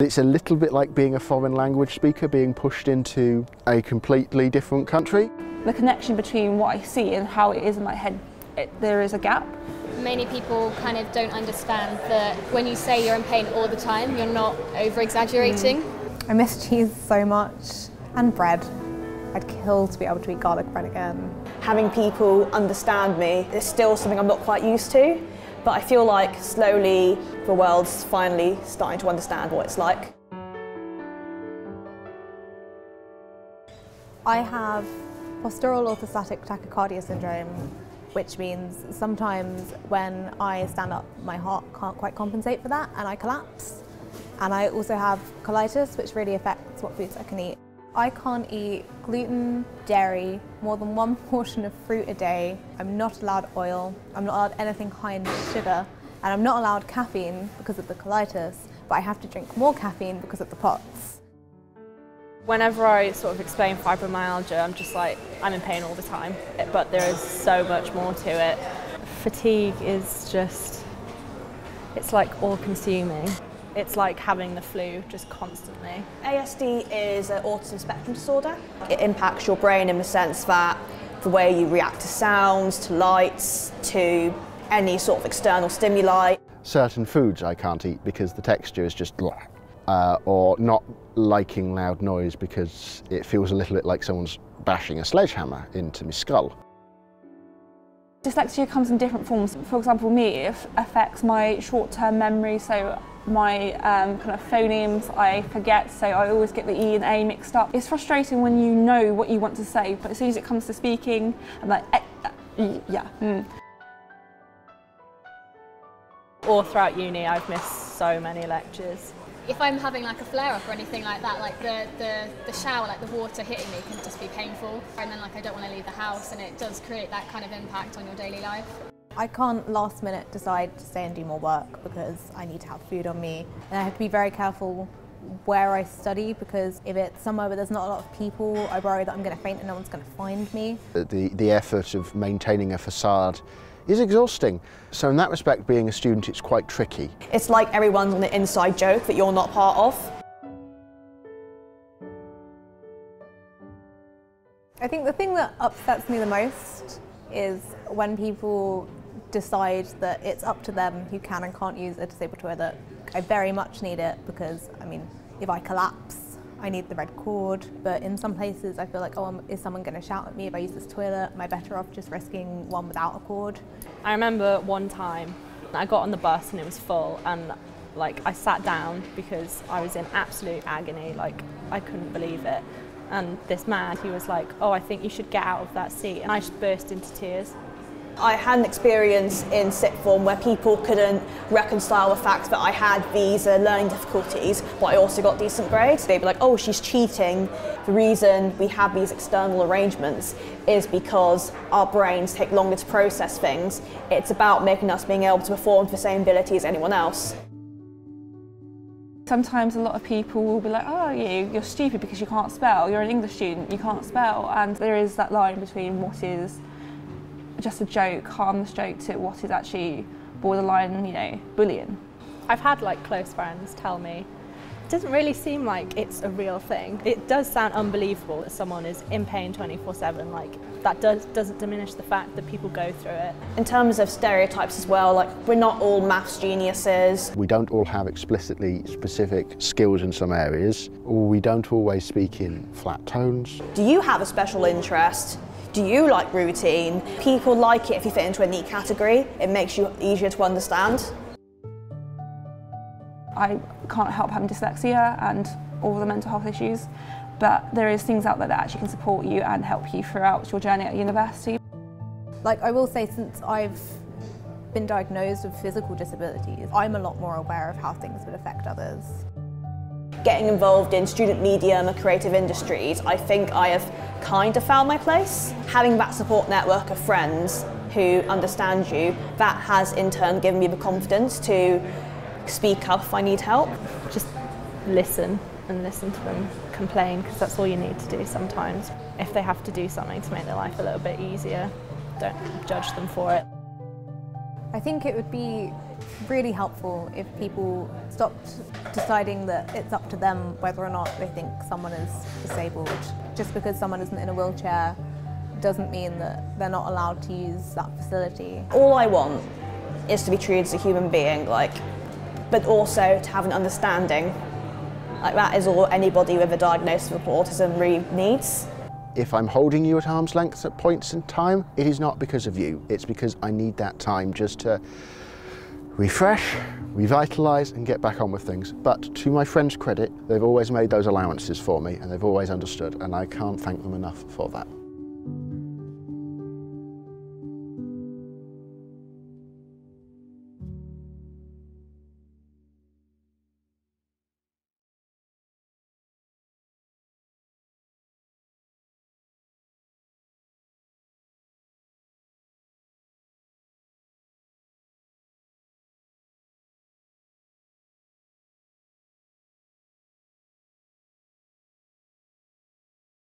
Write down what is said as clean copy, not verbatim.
It's a little bit like being a foreign language speaker, being pushed into a completely different country. The connection between what I see and how it is in my head, there is a gap. Many people kind of don't understand that when you say you're in pain all the time, you're not over-exaggerating. I miss cheese so much, and bread. I'd kill to be able to eat garlic bread again. Having people understand me is still something I'm not quite used to, but I feel like slowly the world's finally starting to understand what it's like. I have postural orthostatic tachycardia syndrome, which means sometimes when I stand up, my heart can't quite compensate for that and I collapse. And I also have colitis, which really affects what foods I can eat. I can't eat gluten, dairy, more than one portion of fruit a day. I'm not allowed oil. I'm not allowed anything high in sugar. And I'm not allowed caffeine because of the colitis, but I have to drink more caffeine because of the POTS. Whenever I sort of explain fibromyalgia, I'm just like, I'm in pain all the time. But there is so much more to it. Fatigue is just, it's like all-consuming. It's like having the flu just constantly. ASD is an autism spectrum disorder. It impacts your brain in the sense that the way you react to sounds, to lights, to any sort of external stimuli. Certain foods I can't eat because the texture is just blah. Or not liking loud noise because it feels a little bit like someone's bashing a sledgehammer into my skull. Dyslexia comes in different forms. For example, me, it affects my short-term memory, so my kind of phonemes I forget, so I always get the E and A mixed up. It's frustrating when you know what you want to say, but as soon as it comes to speaking, I'm like, yeah. All throughout uni, I've missed so many lectures. If I'm having like a flare-up or anything like that, like the shower, like the water hitting me can just be painful. And then like I don't want to leave the house, and it does create that kind of impact on your daily life. I can't last minute decide to stay and do more work because I need to have food on me. And I have to be very careful where I study because if it's somewhere where there's not a lot of people, I worry that I'm going to faint and no one's going to find me. The effort of maintaining a facade is exhausting. So in that respect, being a student, it's quite tricky. It's like everyone's on an inside joke that you're not part of. I think the thing that upsets me the most is when people decide that it's up to them who can and can't use a disabled toilet. I very much need it because, I mean, if I collapse, I need the red cord, but in some places I feel like, oh, is someone going to shout at me if I use this toilet? Am I better off just risking one without a cord? I remember one time I got on the bus and it was full, and like I sat down because I was in absolute agony, like I couldn't believe it. And this man, he was like, oh, I think you should get out of that seat, and I just burst into tears. I had an experience in sixth form where people couldn't reconcile the fact that I had these learning difficulties, but I also got decent grades. They'd be like, oh, she's cheating. The reason we have these external arrangements is because our brains take longer to process things. It's about making us being able to perform to the same ability as anyone else. Sometimes a lot of people will be like, oh, you're stupid because you can't spell. You're an English student, you can't spell. And there is that line between what is just a joke, harmless joke, to what is actually borderline, bullying. I've had like close friends tell me, it doesn't really seem like it's a real thing. It does sound unbelievable that someone is in pain 24/7, like that doesn't diminish the fact that people go through it. In terms of stereotypes as well, like we're not all maths geniuses. We don't all have explicitly specific skills in some areas, or we don't always speak in flat tones. Do you have a special interest? Do you like routine? People like it if you fit into a neat category. It makes you easier to understand. I can't help having dyslexia and all the mental health issues, but there is things out there that actually can support you and help you throughout your journey at university. Like I will say, since I've been diagnosed with physical disabilities, I'm a lot more aware of how things would affect others. Getting involved in student media and the creative industries, I think I have kind of found my place. Having that support network of friends who understand you, that has in turn given me the confidence to speak up if I need help. Just listen and listen to them complain, because that's all you need to do sometimes. If they have to do something to make their life a little bit easier, don't judge them for it. I think it would be really helpful if people stopped deciding that it's up to them whether or not they think someone is disabled. Just because someone isn't in a wheelchair doesn't mean that they're not allowed to use that facility. All I want is to be treated as a human being, but also to have an understanding. That is all anybody with a diagnosis of autism really needs. If I'm holding you at arm's length at points in time, it is not because of you. It's because I need that time just to refresh, revitalise and get back on with things. But to my friends' credit, they've always made those allowances for me and they've always understood, and I can't thank them enough for that.